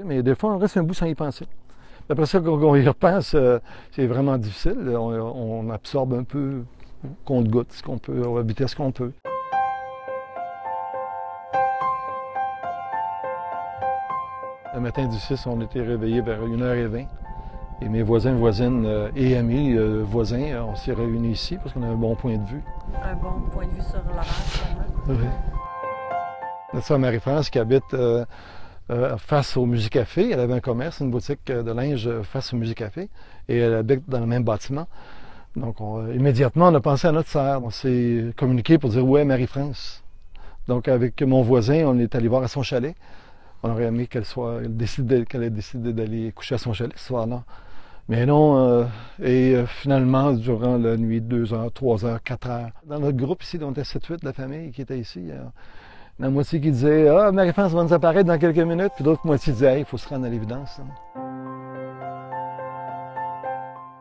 Mais des fois, on reste un bout sans y penser. Après ça, quand on y repense, c'est vraiment difficile. On absorbe un peu, compte-gouttes, ce qu'on peut, à la vitesse qu'on peut. Le matin du 6, on était réveillés vers 1h20. Et mes voisins, voisines et amis voisins, on s'est réunis ici parce qu'on a un bon point de vue. Un bon point de vue sur l'horaire, sûrement. Oui. Notre sœur Marie-France qui habite face au Musicafé. Elle avait un commerce, une boutique de linge face au Musicafé. Et elle habite dans le même bâtiment. Donc, immédiatement, on a pensé à notre sœur. On s'est communiqué pour dire « Ouais, Marie-France ». Donc, avec mon voisin, on est allé voir à son chalet. On aurait aimé qu'elle ait décidé d'aller coucher à son chalet ce soir-là. Mais non, finalement, durant la nuit, 2 heures, 3 heures, 4 heures. Dans notre groupe ici, on était 7-8 de la famille qui était ici. La moitié qui disait « Ah, Marie-France va nous apparaître dans quelques minutes », puis l'autre moitié disait « Hey, il faut se rendre à l'évidence. »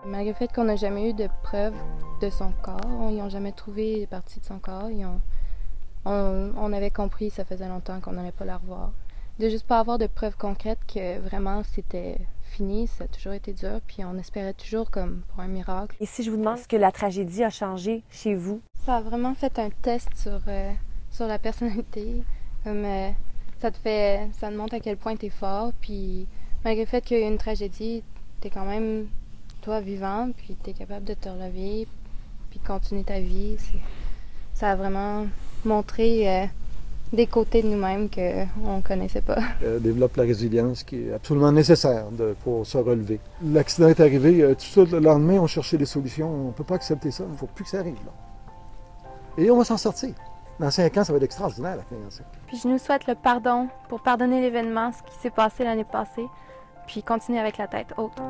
Malgré le fait qu'on n'a jamais eu de preuves de son corps, ils n'ont jamais trouvé les parties de son corps, on avait compris, ça faisait longtemps qu'on n'allait pas la revoir. De juste pas avoir de preuves concrètes que vraiment c'était fini, ça a toujours été dur, puis on espérait toujours comme pour un miracle. Et si je vous demande ce que la tragédie a changé chez vous? Ça a vraiment fait un test sur la personnalité. Comme, ça te montre à quel point tu es fort, puis malgré le fait qu'il y a eu une tragédie, tu es quand même, toi, vivant, puis tu es capable de te relever, puis de continuer ta vie. Ça a vraiment montré des côtés de nous-mêmes qu'on ne connaissait pas. Développe la résilience qui est absolument nécessaire pour se relever. L'accident est arrivé, tout ça, le lendemain, on cherchait des solutions. On ne peut pas accepter ça, il ne faut plus que ça arrive. Là. Et on va s'en sortir. Dans 5 ans, ça va être extraordinaire, la clinique. Puis je nous souhaite le pardon pour pardonner l'événement, ce qui s'est passé l'année passée, puis continuer avec la tête haute.